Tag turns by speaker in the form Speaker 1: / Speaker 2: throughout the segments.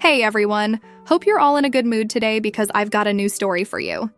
Speaker 1: Hey everyone! Hope you're all in a good mood today because I've got a new story for you.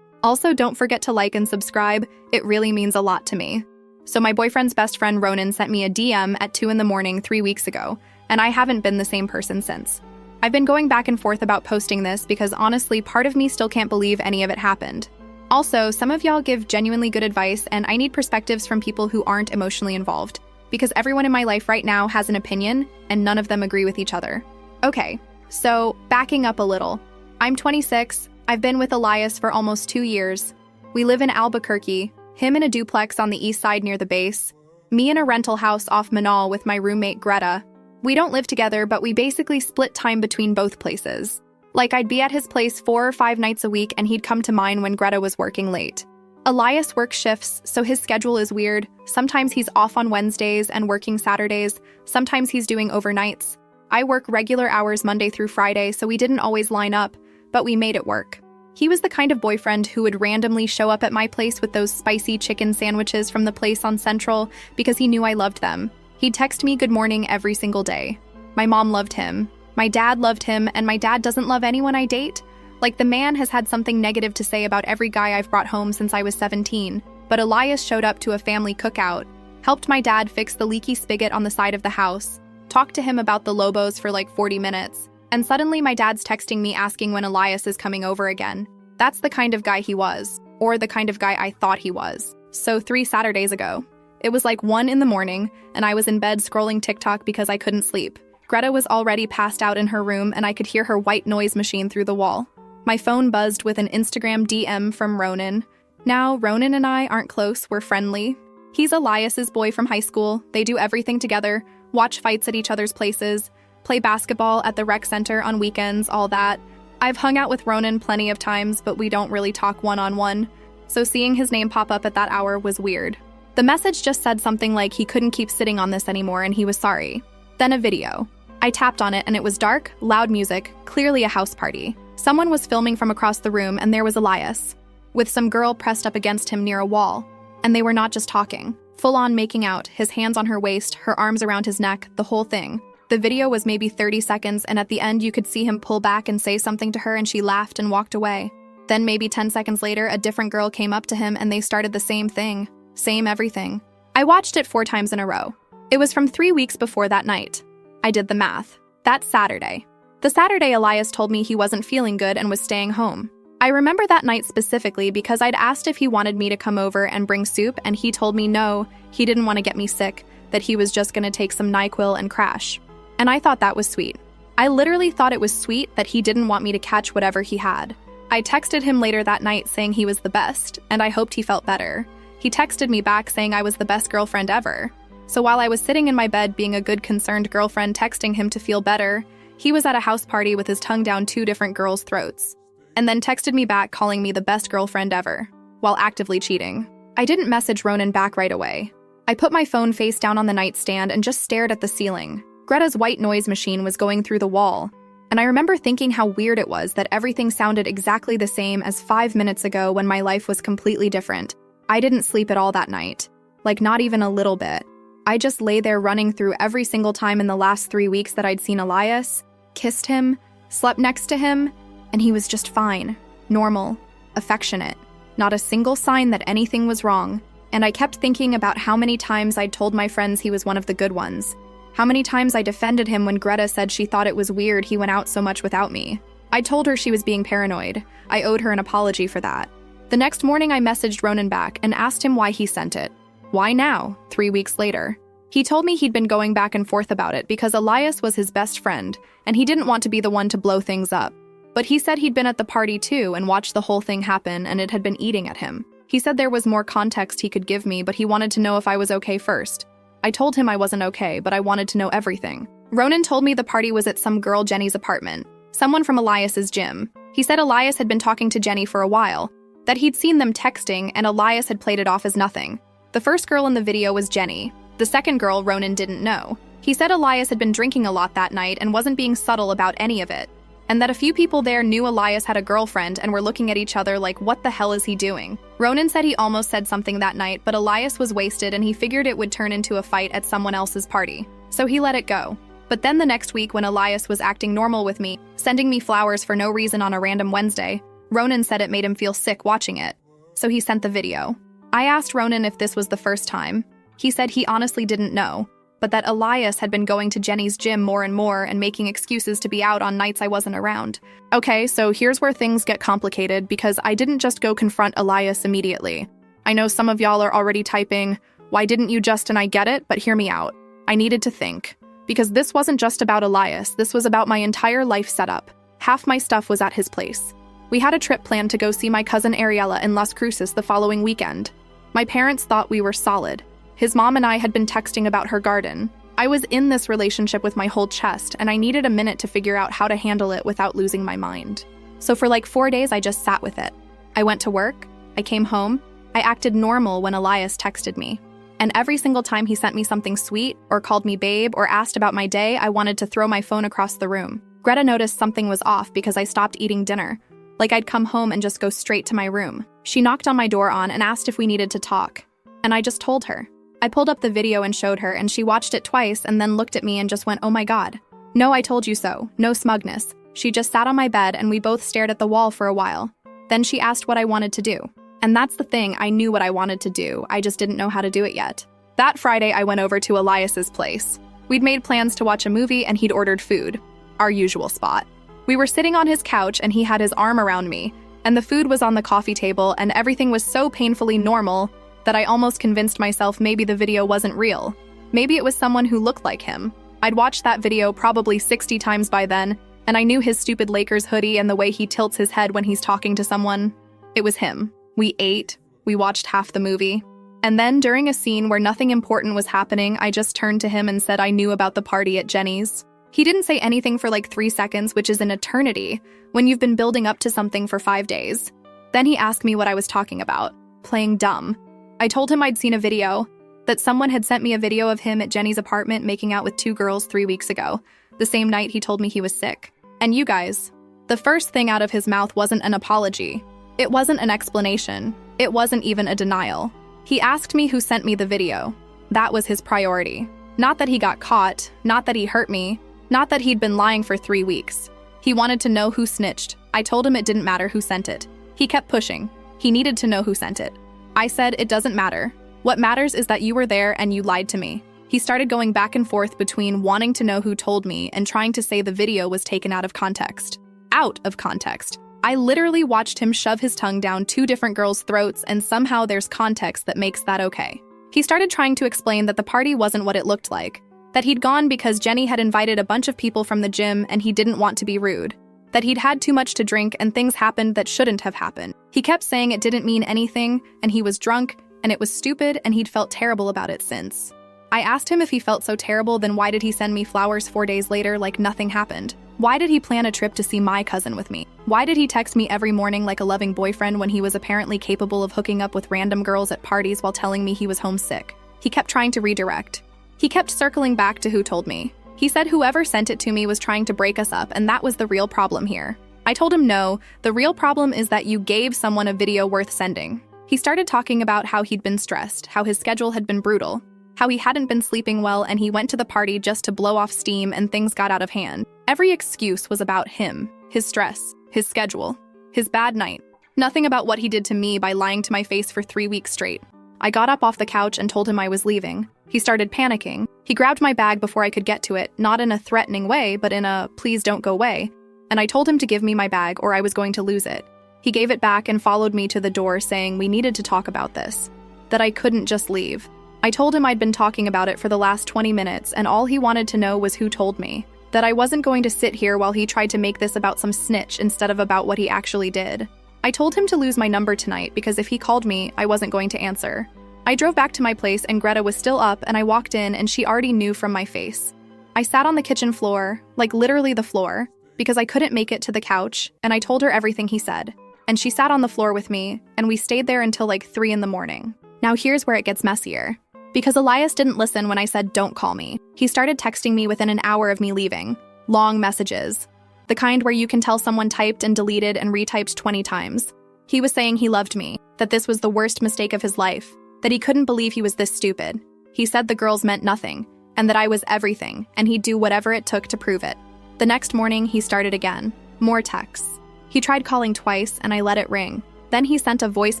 Speaker 1: Also, don't forget to like and subscribe, it really means a lot to me. So my boyfriend's best friend Ronan sent me a DM at 2 in the morning 3 weeks ago, and I haven't been the same person since. I've been going back and forth about posting this because honestly, part of me still can't believe any of it happened. Also, some of y'all give genuinely good advice, and I need perspectives from people who aren't emotionally involved, because everyone in my life right now has an opinion, and none of them agree with each other. Okay, so backing up a little. I'm 26, I've been with Elias for almost 2 years. We live in Albuquerque, him in a duplex on the east side near the base, me in a rental house off Manal with my roommate Greta. We don't live together, but we basically split time between both places. Like, I'd be at his place 4 or 5 nights a week and he'd come to mine when Greta was working late. Elias works shifts, so his schedule is weird. Sometimes he's off on Wednesdays and working Saturdays, sometimes he's doing overnights. I work regular hours Monday through Friday, so we didn't always line up, but we made it work. He was the kind of boyfriend who would randomly show up at my place with those spicy chicken sandwiches from the place on Central because he knew I loved them. He'd text me good morning every single day. My mom loved him. My dad loved him, and my dad doesn't love anyone I date. Like, the man has had something negative to say about every guy I've brought home since I was 17, but Elias showed up to a family cookout, helped my dad fix the leaky spigot on the side of the house, talked to him about the Lobos for like 40 minutes, and suddenly my dad's texting me asking when Elias is coming over again. That's the kind of guy he was, or the kind of guy I thought he was. So 3 Saturdays ago, it was like 1 in the morning, and I was in bed scrolling TikTok because I couldn't sleep. Greta was already passed out in her room, and I could hear her white noise machine through the wall. My phone buzzed with an Instagram DM from Ronan. Now, Ronan and I aren't close, we're friendly. He's Elias's boy from high school. They do everything together, watch fights at each other's places, play basketball at the rec center on weekends, all that. I've hung out with Ronan plenty of times, but we don't really talk one-on-one, so seeing his name pop up at that hour was weird. The message just said something like he couldn't keep sitting on this anymore and he was sorry. Then a video. I tapped on it and it was dark, loud music, clearly a house party. Someone was filming from across the room and there was Elias, with some girl pressed up against him near a wall. And they were not just talking, full-on making out, his hands on her waist, her arms around his neck, the whole thing. The video was maybe 30 seconds, and at the end you could see him pull back and say something to her and she laughed and walked away. Then maybe 10 seconds later, a different girl came up to him and they started the same thing. Same everything. I watched it 4 times in a row. It was from 3 weeks before that night. I did the math. That's Saturday. The Saturday Elias told me he wasn't feeling good and was staying home. I remember that night specifically because I'd asked if he wanted me to come over and bring soup, and he told me no, he didn't want to get me sick, that he was just going to take some NyQuil and crash. And I thought that was sweet. I literally thought it was sweet that he didn't want me to catch whatever he had. I texted him later that night saying he was the best, and I hoped he felt better. He texted me back saying I was the best girlfriend ever. So while I was sitting in my bed being a good concerned girlfriend texting him to feel better, he was at a house party with his tongue down 2 different girls' throats. And then texted me back calling me the best girlfriend ever, while actively cheating. I didn't message Ronan back right away. I put my phone face down on the nightstand and just stared at the ceiling. Greta's white noise machine was going through the wall, and I remember thinking how weird it was that everything sounded exactly the same as 5 minutes ago when my life was completely different. I didn't sleep at all that night. Like, not even a little bit. I just lay there running through every single time in the last 3 weeks that I'd seen Elias, kissed him, slept next to him, and he was just fine, normal, affectionate. Not a single sign that anything was wrong. And I kept thinking about how many times I'd told my friends he was one of the good ones. How many times I defended him when Greta said she thought it was weird he went out so much without me. I told her she was being paranoid. I owed her an apology for that. The next morning I messaged Ronan back and asked him why he sent it. Why now, 3 weeks later? He told me he'd been going back and forth about it because Elias was his best friend, and he didn't want to be the one to blow things up. But he said he'd been at the party too and watched the whole thing happen, and it had been eating at him. He said there was more context he could give me, but he wanted to know if I was okay first. I told him I wasn't okay, but I wanted to know everything. Ronan told me the party was at some girl Jenny's apartment, someone from Elias's gym. He said Elias had been talking to Jenny for a while, that he'd seen them texting, and Elias had played it off as nothing. The first girl in the video was Jenny. The second girl Ronan didn't know. He said Elias had been drinking a lot that night and wasn't being subtle about any of it, and that a few people there knew Elias had a girlfriend and were looking at each other like, what the hell is he doing? Ronan said he almost said something that night, but Elias was wasted and he figured it would turn into a fight at someone else's party. So he let it go. But then the next week when Elias was acting normal with me, sending me flowers for no reason on a random Wednesday, Ronan said it made him feel sick watching it. So he sent the video. I asked Ronan if this was the first time. He said he honestly didn't know, but that Elias had been going to Jenny's gym more and more and making excuses to be out on nights I wasn't around. Okay, so here's where things get complicated because I didn't just go confront Elias immediately. I know some of y'all are already typing, "Why didn't you just?" and I get it, but hear me out. I needed to think. Because this wasn't just about Elias, this was about my entire life setup. Half my stuff was at his place. We had a trip planned to go see my cousin Ariella in Las Cruces the following weekend. My parents thought we were solid. His mom and I had been texting about her garden. I was in this relationship with my whole chest, and I needed a minute to figure out how to handle it without losing my mind. So for like 4 days, I just sat with it. I went to work, I came home, I acted normal when Elias texted me. And every single time he sent me something sweet, or called me babe, or asked about my day, I wanted to throw my phone across the room. Greta noticed something was off because I stopped eating dinner. Like I'd come home and just go straight to my room. She knocked on my door and asked if we needed to talk. And I just told her. I pulled up the video and showed her, and she watched it twice and then looked at me and just went, "Oh my God. No, I told you so. No smugness." She just sat on my bed and we both stared at the wall for a while. Then she asked what I wanted to do. And that's the thing, I knew what I wanted to do, I just didn't know how to do it yet. That Friday, I went over to Elias's place. We'd made plans to watch a movie and he'd ordered food. Our usual spot. We were sitting on his couch and he had his arm around me, and the food was on the coffee table and everything was so painfully normal that I almost convinced myself maybe the video wasn't real. Maybe it was someone who looked like him. I'd watched that video probably 60 times by then, and I knew his stupid Lakers hoodie and the way he tilts his head when he's talking to someone. It was him. We ate, we watched half the movie. And then during a scene where nothing important was happening, I just turned to him and said I knew about the party at Jenny's. He didn't say anything for like 3 seconds, which is an eternity, when you've been building up to something for 5 days. Then he asked me what I was talking about, playing dumb. I told him I'd seen a video, that someone had sent me a video of him at Jenny's apartment making out with 2 girls 3 weeks ago, the same night he told me he was sick. And you guys, the first thing out of his mouth wasn't an apology. It wasn't an explanation. It wasn't even a denial. He asked me who sent me the video. That was his priority. Not that he got caught, not that he hurt me, not that he'd been lying for 3 weeks. He wanted to know who snitched. I told him it didn't matter who sent it. He kept pushing. He needed to know who sent it. I said it doesn't matter. What matters is that you were there and you lied to me. He started going back and forth between wanting to know who told me and trying to say the video was taken out of context. Out of context. I literally watched him shove his tongue down 2 different girls' throats, and somehow there's context that makes that okay. He started trying to explain that the party wasn't what it looked like, that he'd gone because Jenny had invited a bunch of people from the gym and he didn't want to be rude, that he'd had too much to drink and things happened that shouldn't have happened. He kept saying it didn't mean anything, and he was drunk, and it was stupid, and he'd felt terrible about it since. I asked him if he felt so terrible, then why did he send me flowers 4 days later like nothing happened? Why did he plan a trip to see my cousin with me? Why did he text me every morning like a loving boyfriend when he was apparently capable of hooking up with random girls at parties while telling me he was homesick? He kept trying to redirect. He kept circling back to who told me. He said whoever sent it to me was trying to break us up, and that was the real problem here. I told him no, the real problem is that you gave someone a video worth sending. He started talking about how he'd been stressed, how his schedule had been brutal, how he hadn't been sleeping well and he went to the party just to blow off steam and things got out of hand. Every excuse was about him, his stress, his schedule, his bad night. Nothing about what he did to me by lying to my face for 3 weeks straight. I got up off the couch and told him I was leaving. He started panicking. He grabbed my bag before I could get to it, not in a threatening way, but in a please don't go away. And I told him to give me my bag or I was going to lose it. He gave it back and followed me to the door saying we needed to talk about this, that I couldn't just leave. I told him I'd been talking about it for the last 20 minutes and all he wanted to know was who told me, that I wasn't going to sit here while he tried to make this about some snitch instead of about what he actually did. I told him to lose my number tonight because if he called me, I wasn't going to answer. I drove back to my place and Greta was still up and I walked in and she already knew from my face. I sat on the kitchen floor, like literally the floor, because I couldn't make it to the couch, and I told her everything he said. And she sat on the floor with me, and we stayed there until like 3 in the morning. Now here's where it gets messier. Because Elias didn't listen when I said don't call me. He started texting me within an hour of me leaving. Long messages. The kind where you can tell someone typed and deleted and retyped 20 times. He was saying he loved me, that this was the worst mistake of his life, that he couldn't believe he was this stupid. He said the girls meant nothing, and that I was everything, and he'd do whatever it took to prove it. The next morning, he started again. More texts. He tried calling twice, and I let it ring. Then he sent a voice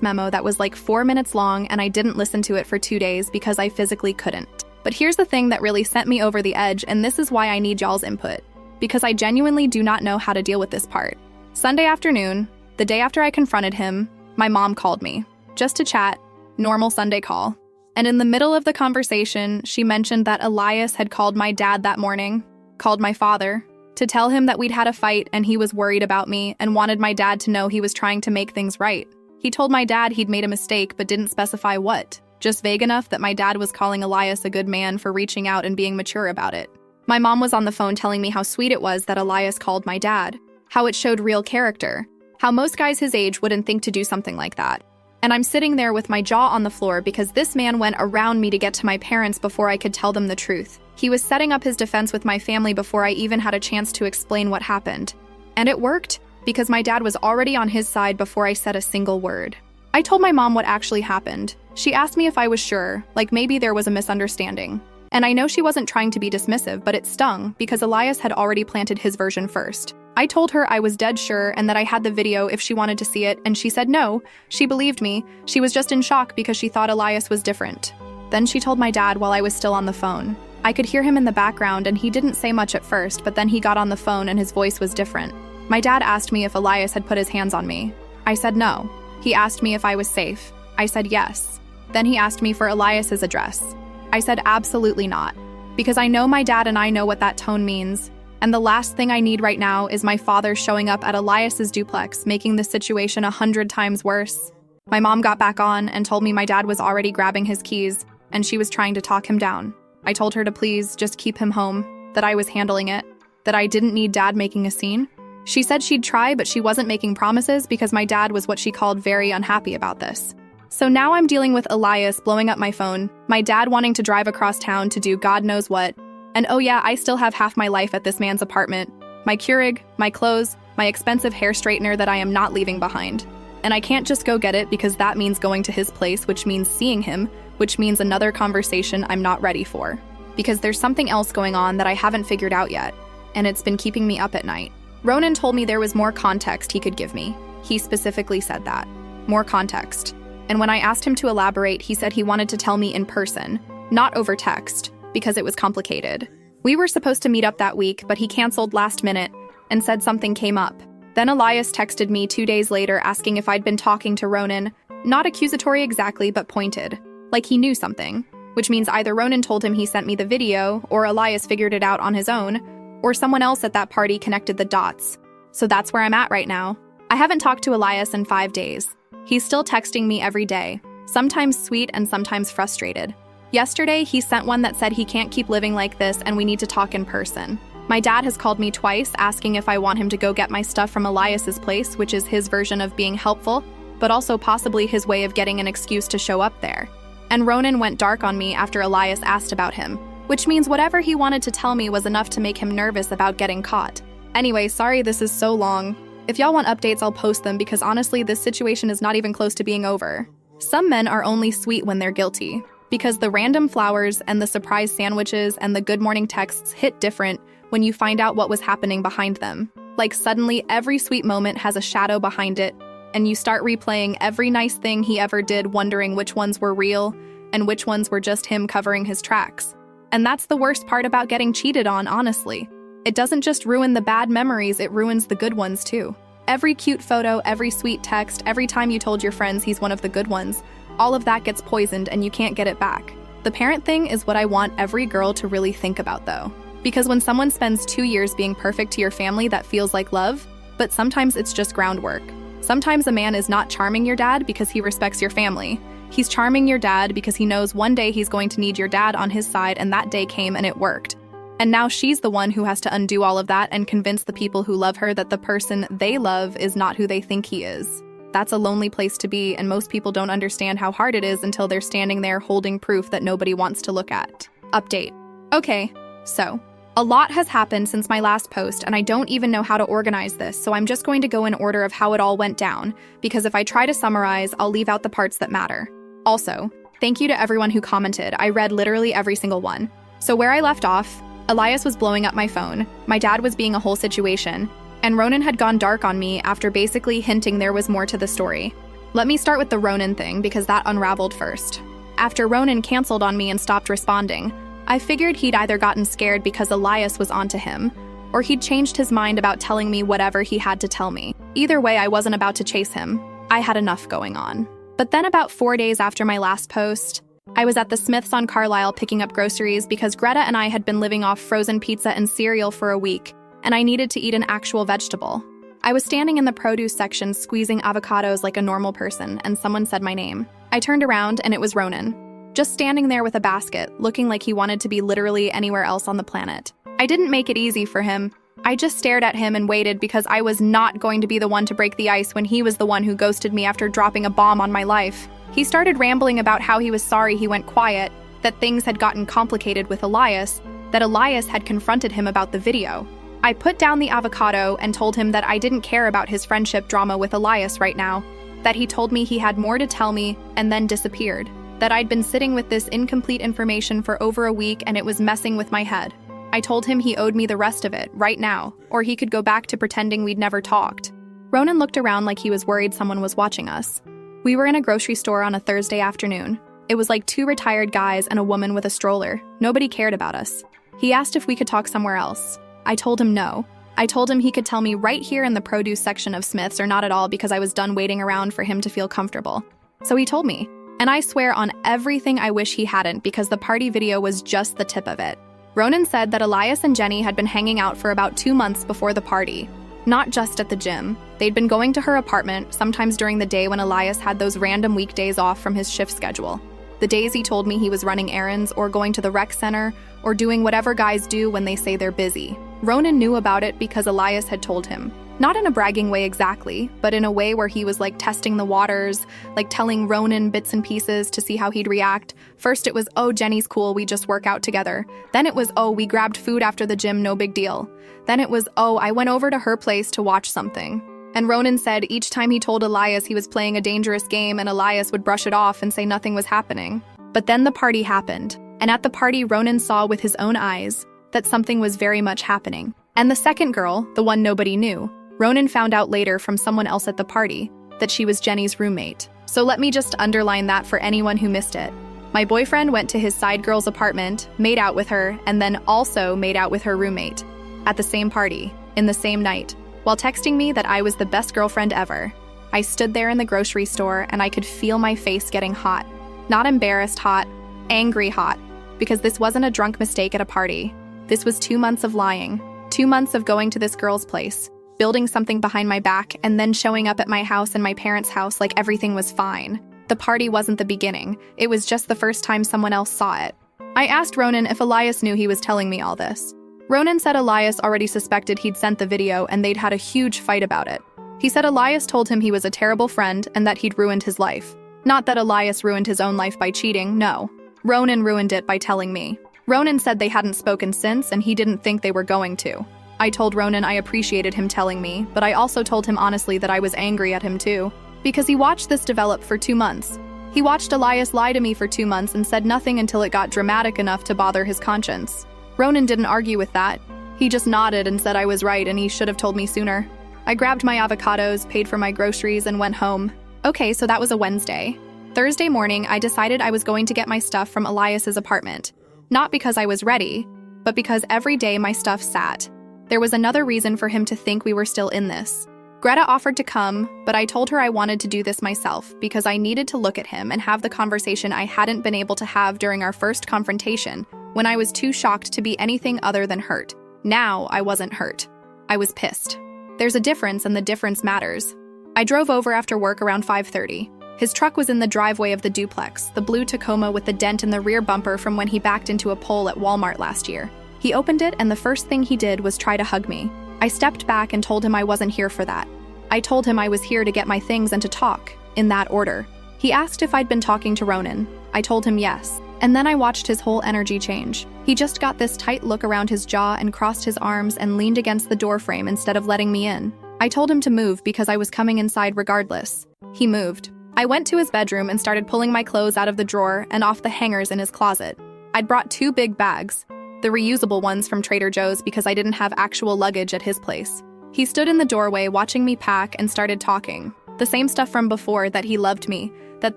Speaker 1: memo that was like 4 minutes long, and I didn't listen to it for 2 days because I physically couldn't. But here's the thing that really sent me over the edge, and this is why I need y'all's input. Because I genuinely do not know how to deal with this part. Sunday afternoon, the day after I confronted him, my mom called me. Just to chat, normal Sunday call. And in the middle of the conversation, she mentioned that Elias had called my dad that morning, called my father, to tell him that we'd had a fight and he was worried about me and wanted my dad to know he was trying to make things right. He told my dad he'd made a mistake but didn't specify what, just vague enough that my dad was calling Elias a good man for reaching out and being mature about it. My mom was on the phone telling me how sweet it was that Elias called my dad, how it showed real character, how most guys his age wouldn't think to do something like that. And I'm sitting there with my jaw on the floor because this man went around me to get to my parents before I could tell them the truth. He was setting up his defense with my family before I even had a chance to explain what happened. And it worked, because my dad was already on his side before I said a single word. I told my mom what actually happened. She asked me if I was sure, like maybe there was a misunderstanding. And I know she wasn't trying to be dismissive, but it stung because Elias had already planted his version first. I told her I was dead sure and that I had the video if she wanted to see it, and she said no. She believed me. She was just in shock because she thought Elias was different. Then she told my dad while I was still on the phone. I could hear him in the background and he didn't say much at first, but then he got on the phone and his voice was different. My dad asked me if Elias had put his hands on me. I said no. He asked me if I was safe. I said yes. Then he asked me for Elias's address. I said absolutely not, because I know my dad and I know what that tone means, and the last thing I need right now is my father showing up at Elias's duplex, making the situation 100 times worse. My mom got back on and told me my dad was already grabbing his keys, and she was trying to talk him down. I told her to please just keep him home, that I was handling it, that I didn't need dad making a scene. She said she'd try, but she wasn't making promises because my dad was what she called very unhappy about this. So now I'm dealing with Elias blowing up my phone, my dad wanting to drive across town to do God knows what, and oh yeah, I still have half my life at this man's apartment, my Keurig, my clothes, my expensive hair straightener that I am not leaving behind. And I can't just go get it because that means going to his place, which means seeing him, which means another conversation I'm not ready for. Because there's something else going on that I haven't figured out yet, and it's been keeping me up at night. Ronan told me there was more context he could give me. He specifically said that. More context. And when I asked him to elaborate, he said he wanted to tell me in person, not over text, because it was complicated. We were supposed to meet up that week, but he canceled last minute and said something came up. Then Elias texted me 2 days later asking if I'd been talking to Ronan, not accusatory exactly, but pointed, like he knew something, which means either Ronan told him he sent me the video, or Elias figured it out on his own, or someone else at that party connected the dots. So that's where I'm at right now. I haven't talked to Elias in 5 days. He's still texting me every day, sometimes sweet and sometimes frustrated. Yesterday, he sent one that said he can't keep living like this and we need to talk in person. My dad has called me twice asking if I want him to go get my stuff from Elias's place, which is his version of being helpful, but also possibly his way of getting an excuse to show up there. And Ronan went dark on me after Elias asked about him, which means whatever he wanted to tell me was enough to make him nervous about getting caught. Anyway, sorry this is so long. If y'all want updates, I'll post them because honestly, this situation is not even close to being over. Some men are only sweet when they're guilty, because the random flowers and the surprise sandwiches and the good morning texts hit different when you find out what was happening behind them. Like suddenly every sweet moment has a shadow behind it, and you start replaying every nice thing he ever did, wondering which ones were real and which ones were just him covering his tracks. And that's the worst part about getting cheated on, honestly. It doesn't just ruin the bad memories, it ruins the good ones too. Every cute photo, every sweet text, every time you told your friends he's one of the good ones, all of that gets poisoned and you can't get it back. The parent thing is what I want every girl to really think about though. Because when someone spends 2 years being perfect to your family, that feels like love, but sometimes it's just groundwork. Sometimes a man is not charming your dad because he respects your family. He's charming your dad because he knows one day he's going to need your dad on his side, and that day came and it worked. And now she's the one who has to undo all of that and convince the people who love her that the person they love is not who they think he is. That's a lonely place to be, and most people don't understand how hard it is until they're standing there holding proof that nobody wants to look at. Update. Okay, so a lot has happened since my last post, and I don't even know how to organize this, so I'm just going to go in order of how it all went down, because if I try to summarize, I'll leave out the parts that matter. Also, thank you to everyone who commented. I read literally every single one. So where I left off, Elias was blowing up my phone, my dad was being a whole situation, and Ronan had gone dark on me after basically hinting there was more to the story. Let me start with the Ronan thing because that unraveled first. After Ronan canceled on me and stopped responding, I figured he'd either gotten scared because Elias was onto him, or he'd changed his mind about telling me whatever he had to tell me. Either way, I wasn't about to chase him. I had enough going on. But then about 4 days after my last post, I was at the Smith's on Carlisle picking up groceries because Greta and I had been living off frozen pizza and cereal for a week, and I needed to eat an actual vegetable. I was standing in the produce section squeezing avocados like a normal person, and someone said my name. I turned around and it was Ronan, just standing there with a basket, looking like he wanted to be literally anywhere else on the planet. I didn't make it easy for him. I just stared at him and waited because I was not going to be the one to break the ice when he was the one who ghosted me after dropping a bomb on my life. He started rambling about how he was sorry he went quiet, that things had gotten complicated with Elias, that Elias had confronted him about the video. I put down the avocado and told him that I didn't care about his friendship drama with Elias right now, that he told me he had more to tell me and then disappeared, that I'd been sitting with this incomplete information for over a week and it was messing with my head. I told him he owed me the rest of it, right now, or he could go back to pretending we'd never talked. Ronan looked around like he was worried someone was watching us. We were in a grocery store on a Thursday afternoon. It was like 2 retired guys and a woman with a stroller. Nobody cared about us. He asked if we could talk somewhere else. I told him no. I told him he could tell me right here in the produce section of Smith's or not at all because I was done waiting around for him to feel comfortable. So he told me. And I swear on everything I wish he hadn't because the party video was just the tip of it. Ronan said that Elias and Jenny had been hanging out for about 2 months before the party. Not just at the gym. They'd been going to her apartment, sometimes during the day when Elias had those random weekdays off from his shift schedule. The days he told me he was running errands or going to the rec center or doing whatever guys do when they say they're busy. Ronan knew about it because Elias had told him. Not in a bragging way exactly, but in a way where he was like testing the waters, like telling Ronan bits and pieces to see how he'd react. First it was, oh, Jenny's cool, we just work out together. Then it was, oh, we grabbed food after the gym, no big deal. Then it was, oh, I went over to her place to watch something. And Ronan said each time he told Elias he was playing a dangerous game and Elias would brush it off and say nothing was happening. But then the party happened. And at the party, Ronan saw with his own eyes that something was very much happening. And the second girl, the one nobody knew, Ronan found out later from someone else at the party that she was Jenny's roommate. So let me just underline that for anyone who missed it. My boyfriend went to his side girl's apartment, made out with her, and then also made out with her roommate at the same party, in the same night, while texting me that I was the best girlfriend ever. I stood there in the grocery store and I could feel my face getting hot. Not embarrassed hot, angry hot, because this wasn't a drunk mistake at a party. This was 2 months of lying, 2 months of going to this girl's place, building something behind my back, and then showing up at my house and my parents' house like everything was fine. The party wasn't the beginning. It was just the first time someone else saw it. I asked Ronan if Elias knew he was telling me all this. Ronan said Elias already suspected he'd sent the video and they'd had a huge fight about it. He said Elias told him he was a terrible friend and that he'd ruined his life. Not that Elias ruined his own life by cheating, no. Ronan ruined it by telling me. Ronan said they hadn't spoken since and he didn't think they were going to. I told Ronan I appreciated him telling me, but I also told him honestly that I was angry at him too, because he watched this develop for 2 months. He watched Elias lie to me for 2 months and said nothing until it got dramatic enough to bother his conscience. Ronan didn't argue with that. He just nodded and said I was right and he should have told me sooner. I grabbed my avocados, paid for my groceries, and went home. Okay, so that was a Wednesday. Thursday morning, I decided I was going to get my stuff from Elias's apartment. Not because I was ready, but because every day my stuff sat. There was another reason for him to think we were still in this. Greta offered to come, but I told her I wanted to do this myself because I needed to look at him and have the conversation I hadn't been able to have during our first confrontation when I was too shocked to be anything other than hurt. Now I wasn't hurt. I was pissed. There's a difference and the difference matters. I drove over after work around 5:30. His truck was in the driveway of the duplex, the blue Tacoma with the dent in the rear bumper from when he backed into a pole at Walmart last year. He opened it and the first thing he did was try to hug me. I stepped back and told him I wasn't here for that. I told him I was here to get my things and to talk, in that order. He asked if I'd been talking to Ronan. I told him yes. And then I watched his whole energy change. He just got this tight look around his jaw and crossed his arms and leaned against the doorframe instead of letting me in. I told him to move because I was coming inside regardless. He moved. I went to his bedroom and started pulling my clothes out of the drawer and off the hangers in his closet. I'd brought 2 big bags, the reusable ones from Trader Joe's because I didn't have actual luggage at his place. He stood in the doorway watching me pack and started talking. The same stuff from before, that he loved me, that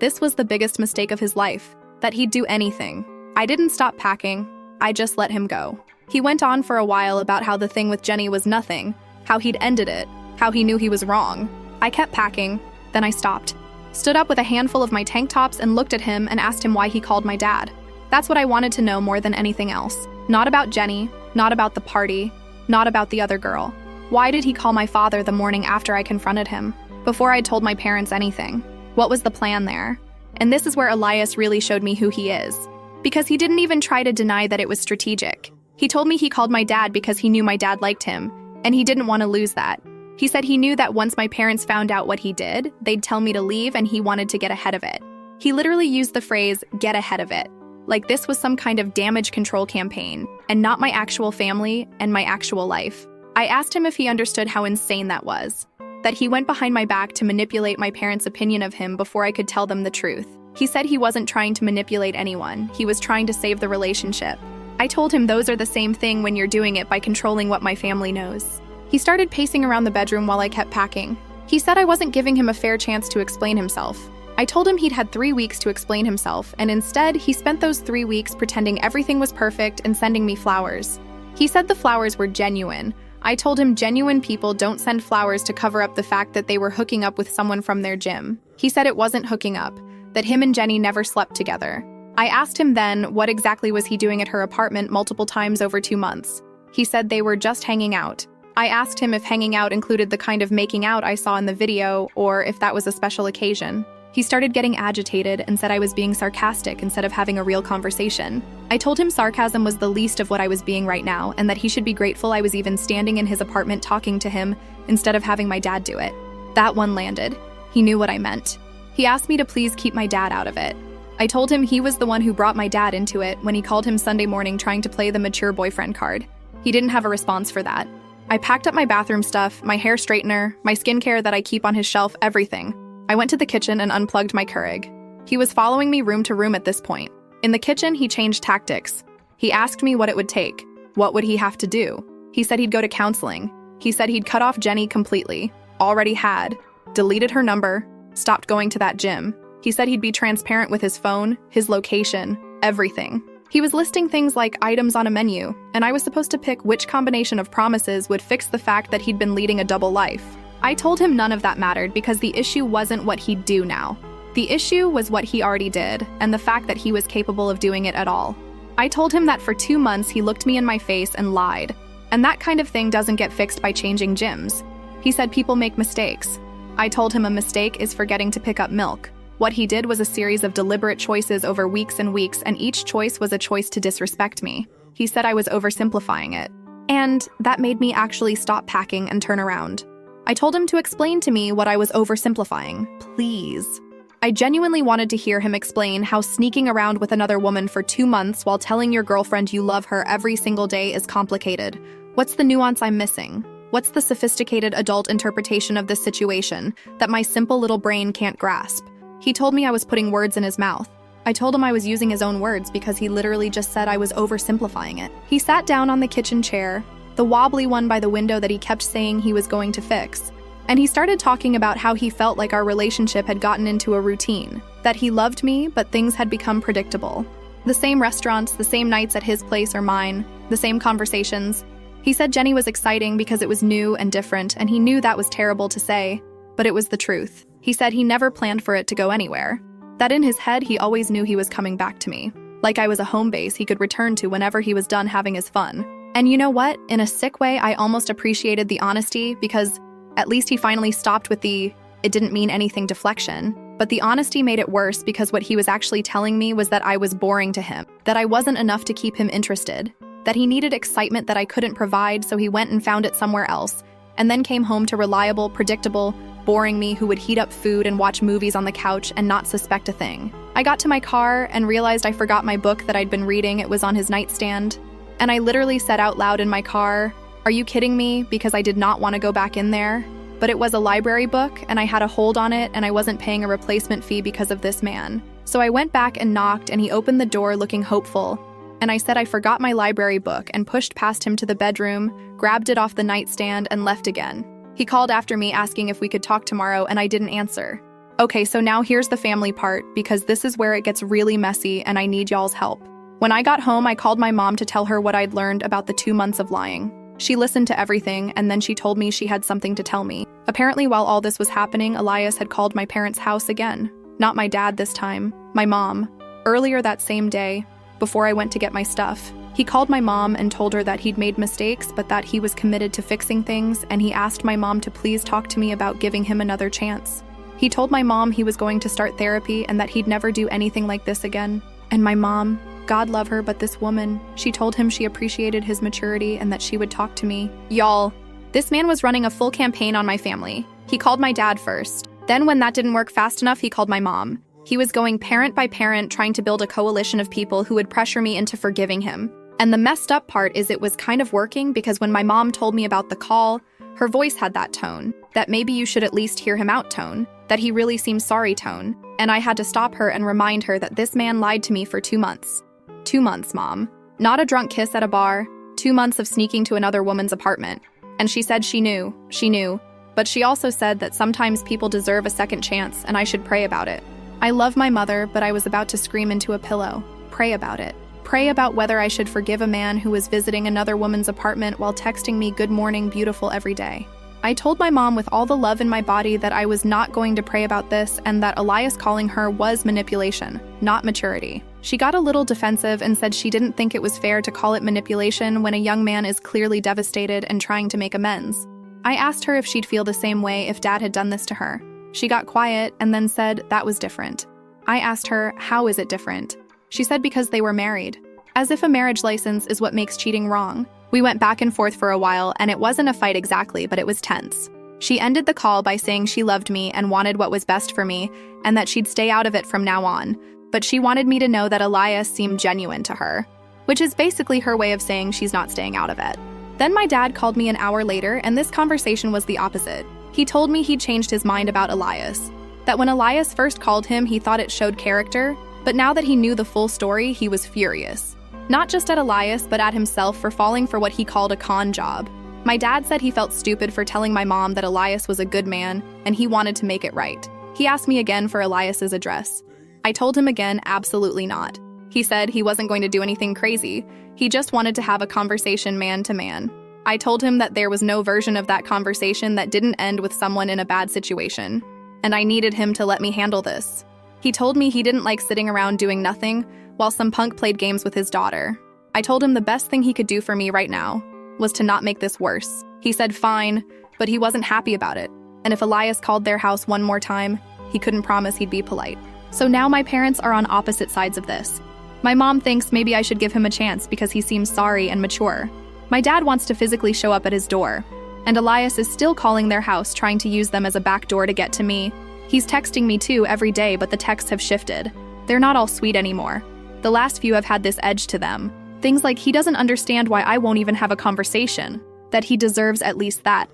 Speaker 1: this was the biggest mistake of his life, that he'd do anything. I didn't stop packing. I just let him go. He went on for a while about how the thing with Jenny was nothing, how he'd ended it, how he knew he was wrong. I kept packing, then I stopped. Stood up with a handful of my tank tops and looked at him and asked him why he called my dad. That's what I wanted to know more than anything else. Not about Jenny, not about the party, not about the other girl. Why did he call my father the morning after I confronted him, before I'd told my parents anything? What was the plan there? And this is where Elias really showed me who he is. Because he didn't even try to deny that it was strategic. He told me he called my dad because he knew my dad liked him, and he didn't want to lose that. He said he knew that once my parents found out what he did, they'd tell me to leave, and he wanted to get ahead of it. He literally used the phrase, get ahead of it. Like this was some kind of damage control campaign, and not my actual family and my actual life. I asked him if he understood how insane that was. That he went behind my back to manipulate my parents' opinion of him before I could tell them the truth. He said he wasn't trying to manipulate anyone, he was trying to save the relationship. I told him those are the same thing when you're doing it by controlling what my family knows. He started pacing around the bedroom while I kept packing. He said I wasn't giving him a fair chance to explain himself. I told him he'd had 3 weeks to explain himself, and instead, he spent those 3 weeks pretending everything was perfect and sending me flowers. He said the flowers were genuine. I told him genuine people don't send flowers to cover up the fact that they were hooking up with someone from their gym. He said it wasn't hooking up, that him and Jenny never slept together. I asked him then what exactly was he doing at her apartment multiple times over 2 months. He said they were just hanging out. I asked him if hanging out included the kind of making out I saw in the video, or if that was a special occasion. He started getting agitated and said I was being sarcastic instead of having a real conversation. I told him sarcasm was the least of what I was being right now, and that he should be grateful I was even standing in his apartment talking to him instead of having my dad do it. That one landed. He knew what I meant. He asked me to please keep my dad out of it. I told him he was the one who brought my dad into it when he called him Sunday morning trying to play the mature boyfriend card. He didn't have a response for that. I packed up my bathroom stuff, my hair straightener, my skincare that I keep on his shelf, everything. I went to the kitchen and unplugged my Keurig. He was following me room to room at this point. In the kitchen, he changed tactics. He asked me what it would take. What would he have to do? He said he'd go to counseling. He said he'd cut off Jenny completely. Already had. Deleted her number. Stopped going to that gym. He said he'd be transparent with his phone, his location, everything. He was listing things like items on a menu, and I was supposed to pick which combination of promises would fix the fact that he'd been leading a double life. I told him none of that mattered because the issue wasn't what he'd do now. The issue was what he already did, and the fact that he was capable of doing it at all. I told him that for 2 months he looked me in my face and lied, and that kind of thing doesn't get fixed by changing gyms. He said people make mistakes. I told him a mistake is forgetting to pick up milk. What he did was a series of deliberate choices over weeks and weeks, and each choice was a choice to disrespect me. He said I was oversimplifying it. And that made me actually stop packing and turn around. I told him to explain to me what I was oversimplifying. Please. I genuinely wanted to hear him explain how sneaking around with another woman for 2 months while telling your girlfriend you love her every single day is complicated. What's the nuance I'm missing? What's the sophisticated adult interpretation of this situation that my simple little brain can't grasp? He told me I was putting words in his mouth. I told him I was using his own words because he literally just said I was oversimplifying it. He sat down on the kitchen chair, the wobbly one by the window that he kept saying he was going to fix, and he started talking about how he felt like our relationship had gotten into a routine, that he loved me, but things had become predictable. The same restaurants, the same nights at his place or mine, the same conversations. He said Jenny was exciting because it was new and different, and he knew that was terrible to say, but it was the truth. He said he never planned for it to go anywhere. That in his head, he always knew he was coming back to me. Like I was a home base he could return to whenever he was done having his fun. And you know what? In a sick way, I almost appreciated the honesty because at least he finally stopped with the "it didn't mean anything" deflection. But the honesty made it worse because what he was actually telling me was that I was boring to him, that I wasn't enough to keep him interested, that he needed excitement that I couldn't provide, so he went and found it somewhere else, and then came home to reliable, predictable, boring me who would heat up food and watch movies on the couch and not suspect a thing. I got to my car and realized I forgot my book that I'd been reading. It was on his nightstand. And I literally said out loud in my car, "Are you kidding me?" because I did not want to go back in there. But it was a library book and I had a hold on it and I wasn't paying a replacement fee because of this man. So I went back and knocked and he opened the door looking hopeful. And I said I forgot my library book and pushed past him to the bedroom, grabbed it off the nightstand, and left again. He called after me asking if we could talk tomorrow, and I didn't answer. Okay, so now here's the family part, because this is where it gets really messy and I need y'all's help. When I got home, I called my mom to tell her what I'd learned about the 2 months of lying. She listened to everything, and then she told me she had something to tell me. Apparently, while all this was happening, Elias had called my parents' house again. Not my dad this time, my mom. Earlier that same day, before I went to get my stuff, he called my mom and told her that he'd made mistakes, but that he was committed to fixing things, and he asked my mom to please talk to me about giving him another chance. He told my mom he was going to start therapy and that he'd never do anything like this again. And my mom, God love her, but this woman, she told him she appreciated his maturity and that she would talk to me. Y'all, this man was running a full campaign on my family. He called my dad first. Then when that didn't work fast enough, he called my mom. He was going parent by parent, trying to build a coalition of people who would pressure me into forgiving him. And the messed up part is it was kind of working, because when my mom told me about the call, her voice had that tone, that maybe you should at least hear him out tone, that he really seems sorry tone, and I had to stop her and remind her that this man lied to me for 2 months. 2 months, Mom. Not a drunk kiss at a bar, 2 months of sneaking to another woman's apartment. And she said she knew, but she also said that sometimes people deserve a second chance and I should pray about it. I love my mother, but I was about to scream into a pillow. Pray about it. Pray about whether I should forgive a man who was visiting another woman's apartment while texting me good morning beautiful every day. I told my mom with all the love in my body that I was not going to pray about this and that Elias calling her was manipulation, not maturity. She got a little defensive and said she didn't think it was fair to call it manipulation when a young man is clearly devastated and trying to make amends. I asked her if she'd feel the same way if Dad had done this to her. She got quiet and then said that was different. I asked her, how is it different? She said because they were married. As if a marriage license is what makes cheating wrong. We went back and forth for a while, and it wasn't a fight exactly, but it was tense. She ended the call by saying she loved me and wanted what was best for me, and that she'd stay out of it from now on. But she wanted me to know that Elias seemed genuine to her, which is basically her way of saying she's not staying out of it. Then my dad called me an hour later, and this conversation was the opposite. He told me he'd changed his mind about Elias. That when Elias first called him, he thought it showed character, but now that he knew the full story, he was furious. Not just at Elias, but at himself for falling for what he called a con job. My dad said he felt stupid for telling my mom that Elias was a good man, and he wanted to make it right. He asked me again for Elias's address. I told him again, absolutely not. He said he wasn't going to do anything crazy. He just wanted to have a conversation man to man. I told him that there was no version of that conversation that didn't end with someone in a bad situation, and I needed him to let me handle this. He told me he didn't like sitting around doing nothing while some punk played games with his daughter. I told him the best thing he could do for me right now was to not make this worse. He said fine, but he wasn't happy about it. And if Elias called their house one more time, he couldn't promise he'd be polite. So now my parents are on opposite sides of this. My mom thinks maybe I should give him a chance because he seems sorry and mature. My dad wants to physically show up at his door. And Elias is still calling their house, trying to use them as a backdoor to get to me. He's texting me too every day, but the texts have shifted. They're not all sweet anymore. The last few have had this edge to them. Things like he doesn't understand why I won't even have a conversation, that he deserves at least that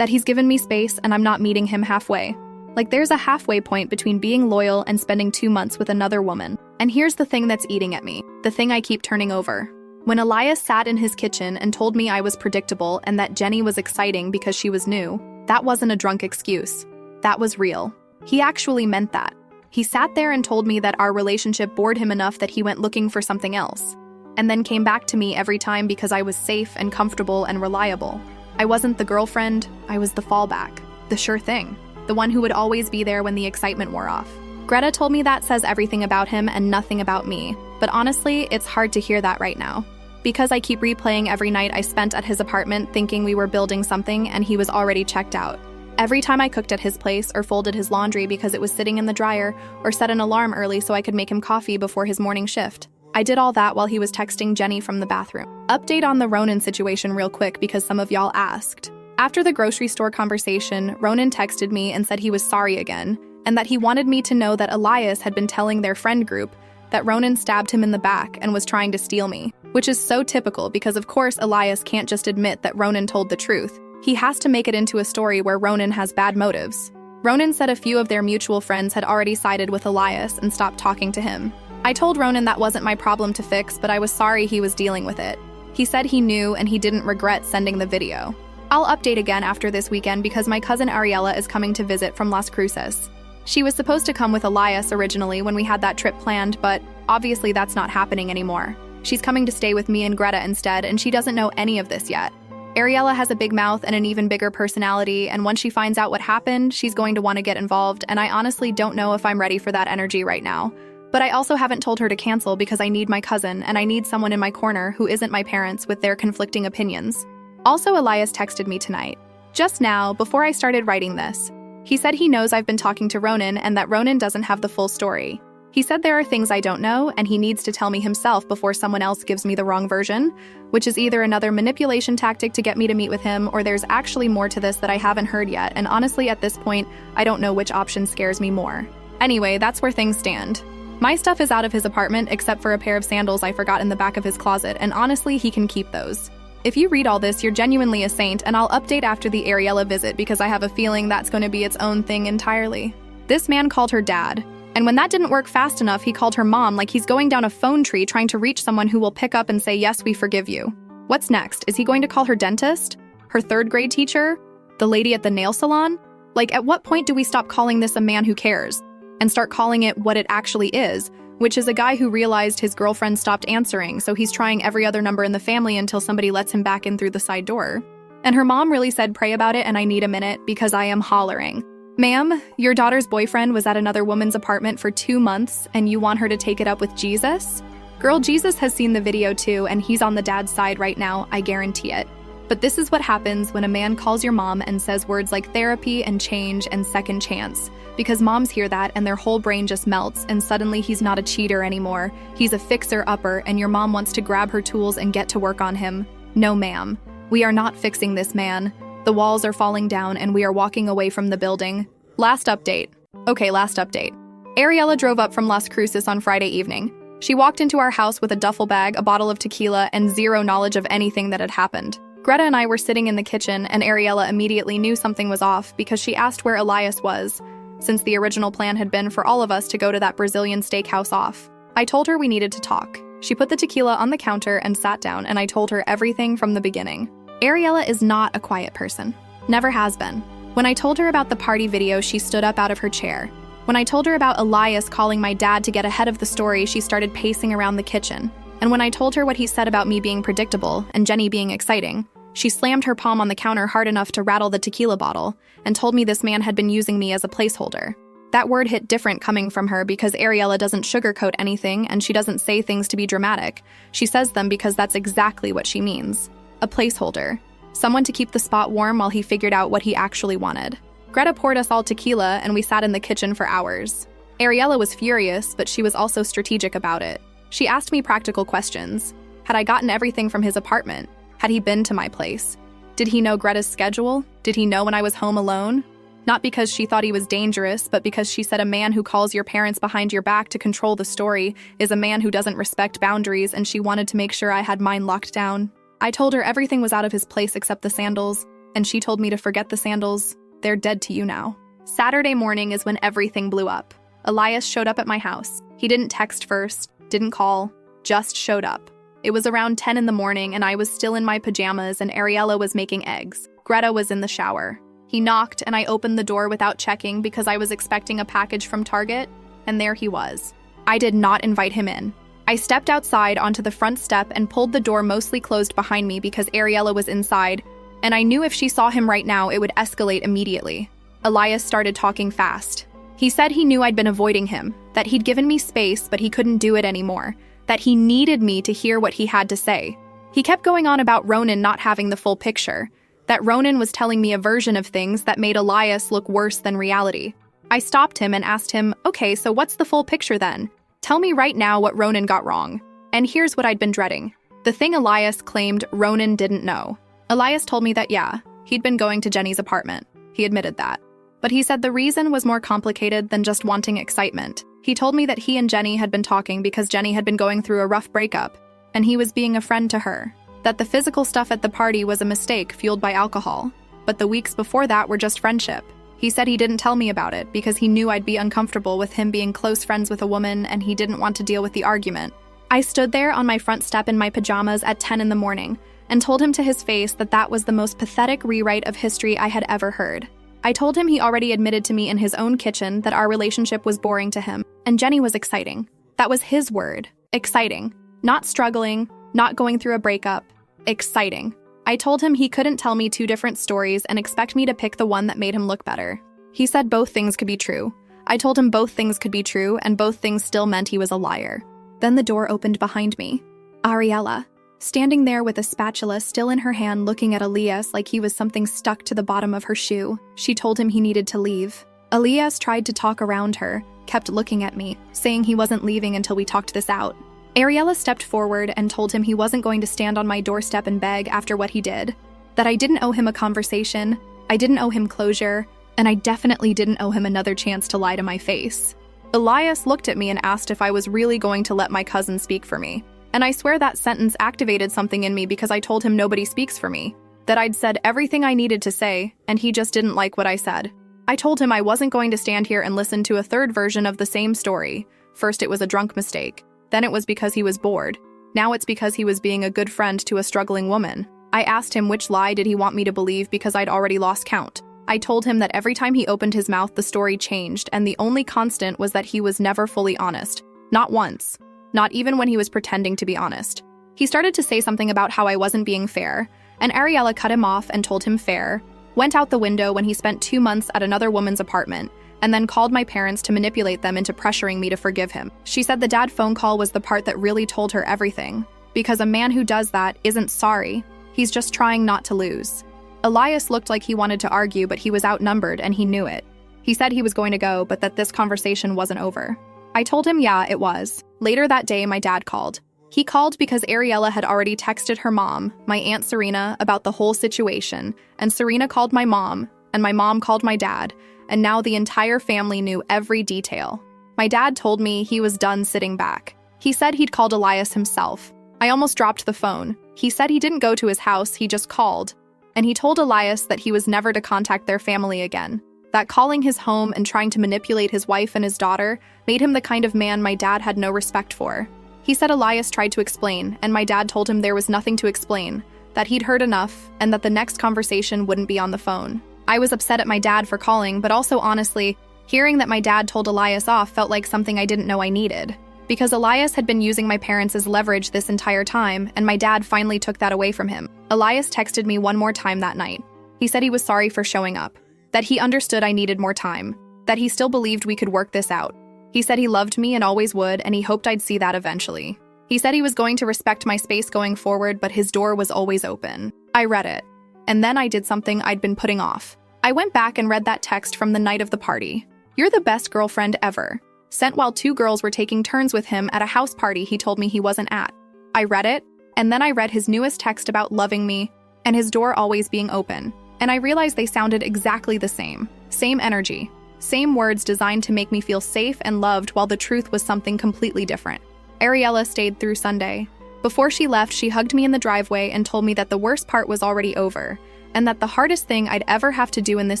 Speaker 1: he's given me space and I'm not meeting him halfway. Like there's a halfway point between being loyal and spending 2 months with another woman. And here's the thing that's eating at me, the thing I keep turning over. When Elias sat in his kitchen and told me I was predictable and that Jenny was exciting because she was new, that wasn't a drunk excuse. That was real. He actually meant that. He sat there and told me that our relationship bored him enough that he went looking for something else, and then came back to me every time because I was safe and comfortable and reliable. I wasn't the girlfriend, I was the fallback, the sure thing, the one who would always be there when the excitement wore off. Greta told me that says everything about him and nothing about me, but honestly, it's hard to hear that right now. Because I keep replaying every night I spent at his apartment thinking we were building something and he was already checked out. Every time I cooked at his place or folded his laundry because it was sitting in the dryer or set an alarm early so I could make him coffee before his morning shift. I did all that while he was texting Jenny from the bathroom. Update on the Ronan situation real quick because some of y'all asked. After the grocery store conversation, Ronan texted me and said he was sorry again and that he wanted me to know that Elias had been telling their friend group that Ronan stabbed him in the back and was trying to steal me, which is so typical because of course Elias can't just admit that Ronan told the truth. He has to make it into a story where Ronan has bad motives. Ronan said a few of their mutual friends had already sided with Elias and stopped talking to him. I told Ronan that wasn't my problem to fix, but I was sorry he was dealing with it. He said he knew and he didn't regret sending the video. I'll update again after this weekend because my cousin Ariella is coming to visit from Las Cruces. She was supposed to come with Elias originally when we had that trip planned, but obviously that's not happening anymore. She's coming to stay with me and Greta instead, and she doesn't know any of this yet. Ariella has a big mouth and an even bigger personality, and once she finds out what happened, she's going to want to get involved, and I honestly don't know if I'm ready for that energy right now. But I also haven't told her to cancel because I need my cousin, and I need someone in my corner who isn't my parents with their conflicting opinions. Also, Elias texted me tonight. Just now, before I started writing this. He said he knows I've been talking to Ronan and that Ronan doesn't have the full story. He said there are things I don't know and he needs to tell me himself before someone else gives me the wrong version, which is either another manipulation tactic to get me to meet with him or there's actually more to this that I haven't heard yet, and honestly at this point, I don't know which option scares me more. Anyway, that's where things stand. My stuff is out of his apartment except for a pair of sandals I forgot in the back of his closet, and honestly, he can keep those. If you read all this, you're genuinely a saint, and I'll update after the Ariella visit because I have a feeling that's going to be its own thing entirely. This man called her dad, and when that didn't work fast enough, he called her mom like he's going down a phone tree trying to reach someone who will pick up and say, yes, we forgive you. What's next? Is he going to call her dentist? Her third grade teacher? The lady at the nail salon? Like, at what point do we stop calling this a man who cares and start calling it what it actually is, which is a guy who realized his girlfriend stopped answering, so he's trying every other number in the family until somebody lets him back in through the side door. And her mom really said pray about it and I need a minute because I am hollering. Ma'am, your daughter's boyfriend was at another woman's apartment for 2 months and you want her to take it up with Jesus? Girl, Jesus has seen the video too and he's on the dad's side right now, I guarantee it. But this is what happens when a man calls your mom and says words like therapy and change and second chance. Because moms hear that and their whole brain just melts and suddenly he's not a cheater anymore. He's a fixer-upper and your mom wants to grab her tools and get to work on him. No, ma'am. We are not fixing this man. The walls are falling down and we are walking away from the building. Last update. Ariella drove up from Las Cruces on Friday evening. She walked into our house with a duffel bag, a bottle of tequila, and zero knowledge of anything that had happened. Greta and I were sitting in the kitchen and Ariella immediately knew something was off because she asked where Elias was, since the original plan had been for all of us to go to that Brazilian steakhouse off. I told her we needed to talk. She put the tequila on the counter and sat down, and I told her everything from the beginning. Ariella is not a quiet person. Never has been. When I told her about the party video, she stood up out of her chair. When I told her about Elias calling my dad to get ahead of the story, she started pacing around the kitchen. And when I told her what he said about me being predictable and Jenny being exciting, she slammed her palm on the counter hard enough to rattle the tequila bottle and told me this man had been using me as a placeholder. That word hit different coming from her because Ariella doesn't sugarcoat anything and she doesn't say things to be dramatic. She says them because that's exactly what she means. A placeholder. Someone to keep the spot warm while he figured out what he actually wanted. Greta poured us all tequila and we sat in the kitchen for hours. Ariella was furious, but she was also strategic about it. She asked me practical questions. Had I gotten everything from his apartment? Had he been to my place? Did he know Greta's schedule? Did he know when I was home alone? Not because she thought he was dangerous, but because she said a man who calls your parents behind your back to control the story is a man who doesn't respect boundaries, and she wanted to make sure I had mine locked down. I told her everything was out of his place except the sandals, and she told me to forget the sandals. They're dead to you now. Saturday morning is when everything blew up. Elias showed up at my house. He didn't text first, didn't call, just showed up. It was around 10 in the morning and I was still in my pajamas and Ariella was making eggs. Greta was in the shower. He knocked and I opened the door without checking because I was expecting a package from Target, and there he was. I did not invite him in. I stepped outside onto the front step and pulled the door mostly closed behind me because Ariella was inside, and I knew if she saw him right now it would escalate immediately. Elias started talking fast. He said he knew I'd been avoiding him, that he'd given me space but he couldn't do it anymore, that he needed me to hear what he had to say. He kept going on about Ronan not having the full picture, that Ronan was telling me a version of things that made Elias look worse than reality. I stopped him and asked him, okay, so what's the full picture then? Tell me right now what Ronan got wrong. And here's what I'd been dreading. The thing Elias claimed Ronan didn't know. Elias told me that, yeah, he'd been going to Jenny's apartment. He admitted that. But he said the reason was more complicated than just wanting excitement. He told me that he and Jenny had been talking because Jenny had been going through a rough breakup, and he was being a friend to her. That the physical stuff at the party was a mistake fueled by alcohol, but the weeks before that were just friendship. He said he didn't tell me about it because he knew I'd be uncomfortable with him being close friends with a woman and he didn't want to deal with the argument. I stood there on my front step in my pajamas at 10 in the morning and told him to his face that that was the most pathetic rewrite of history I had ever heard. I told him he already admitted to me in his own kitchen that our relationship was boring to him, and Jenny was exciting. That was his word. Exciting. Not struggling, not going through a breakup. Exciting. I told him he couldn't tell me two different stories and expect me to pick the one that made him look better. He said both things could be true. I told him both things could be true, and both things still meant he was a liar. Then the door opened behind me. Ariella, standing there with a spatula still in her hand looking at Elias like he was something stuck to the bottom of her shoe. She told him he needed to leave. Elias tried to talk around her, kept looking at me, saying he wasn't leaving until we talked this out. Ariella stepped forward and told him he wasn't going to stand on my doorstep and beg after what he did, that I didn't owe him a conversation, I didn't owe him closure, and I definitely didn't owe him another chance to lie to my face. Elias looked at me and asked if I was really going to let my cousin speak for me. And I swear that sentence activated something in me because I told him nobody speaks for me, that I'd said everything I needed to say, and he just didn't like what I said. I told him I wasn't going to stand here and listen to a third version of the same story. First it was a drunk mistake, then it was because he was bored. Now it's because he was being a good friend to a struggling woman. I asked him which lie did he want me to believe because I'd already lost count. I told him that every time he opened his mouth the story changed, and the only constant was that he was never fully honest. Not once. Not even when he was pretending to be honest. He started to say something about how I wasn't being fair, and Ariella cut him off and told him fair, went out the window when he spent 2 months at another woman's apartment, and then called my parents to manipulate them into pressuring me to forgive him. She said the dad phone call was the part that really told her everything, because a man who does that isn't sorry, he's just trying not to lose. Elias looked like he wanted to argue, but he was outnumbered and he knew it. He said he was going to go, but that this conversation wasn't over. I told him yeah, it was. Later that day, my dad called. He called because Ariella had already texted her mom, my Aunt Serena, about the whole situation, and Serena called my mom, and my mom called my dad, and now the entire family knew every detail. My dad told me he was done sitting back. He said he'd called Elias himself. I almost dropped the phone. He said he didn't go to his house, he just called. And he told Elias that he was never to contact their family again, that calling his home and trying to manipulate his wife and his daughter made him the kind of man my dad had no respect for. He said Elias tried to explain, and my dad told him there was nothing to explain, that he'd heard enough, and that the next conversation wouldn't be on the phone. I was upset at my dad for calling, but also honestly, hearing that my dad told Elias off felt like something I didn't know I needed. Because Elias had been using my parents as leverage this entire time, and my dad finally took that away from him. Elias texted me one more time that night. He said he was sorry for showing up, that he understood I needed more time, that he still believed we could work this out. He said he loved me and always would, and he hoped I'd see that eventually. He said he was going to respect my space going forward, but his door was always open. I read it. And then I did something I'd been putting off. I went back and read that text from the night of the party. "You're the best girlfriend ever." Sent while 2 girls were taking turns with him at a house party he told me he wasn't at. I read it, and then I read his newest text about loving me and his door always being open. And I realized they sounded exactly the same. Same energy. Same words designed to make me feel safe and loved while the truth was something completely different. Ariella stayed through Sunday. Before she left, she hugged me in the driveway and told me that the worst part was already over, and that the hardest thing I'd ever have to do in this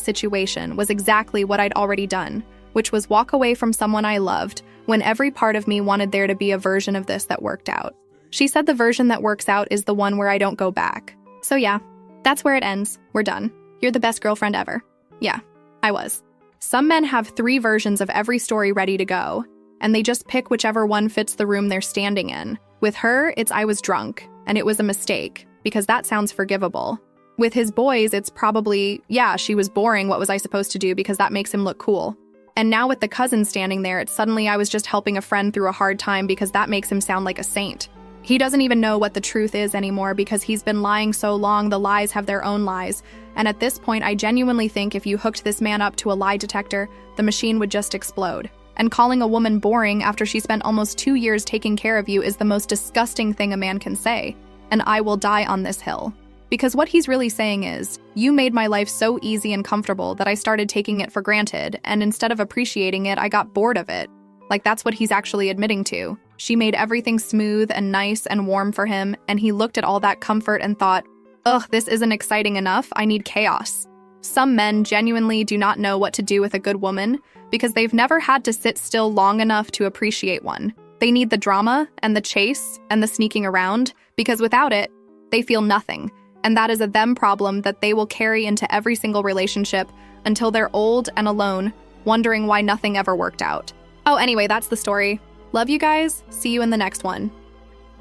Speaker 1: situation was exactly what I'd already done, which was walk away from someone I loved when every part of me wanted there to be a version of this that worked out. She said the version that works out is the one where I don't go back. So yeah, that's where it ends. We're done. You're the best girlfriend ever. Yeah, I was. Some men have 3 versions of every story ready to go, and they just pick whichever one fits the room they're standing in. With her, it's I was drunk, and it was a mistake, because that sounds forgivable. With his boys, it's probably, yeah, she was boring, what was I supposed to do, because that makes him look cool. And now with the cousin standing there, it's suddenly I was just helping a friend through a hard time because that makes him sound like a saint. He doesn't even know what the truth is anymore because he's been lying so long, the lies have their own lies. And at this point, I genuinely think if you hooked this man up to a lie detector, the machine would just explode. And calling a woman boring after she spent almost 2 years taking care of you is the most disgusting thing a man can say. And I will die on this hill. Because what he's really saying is, you made my life so easy and comfortable that I started taking it for granted, and instead of appreciating it, I got bored of it. Like that's what he's actually admitting to. She made everything smooth and nice and warm for him, and he looked at all that comfort and thought, ugh, this isn't exciting enough, I need chaos. Some men genuinely do not know what to do with a good woman because they've never had to sit still long enough to appreciate one. They need the drama and the chase and the sneaking around because without it, they feel nothing. And that is a them problem that they will carry into every single relationship until they're old and alone, wondering why nothing ever worked out. Oh, anyway, that's the story. Love you guys. See you in the next one.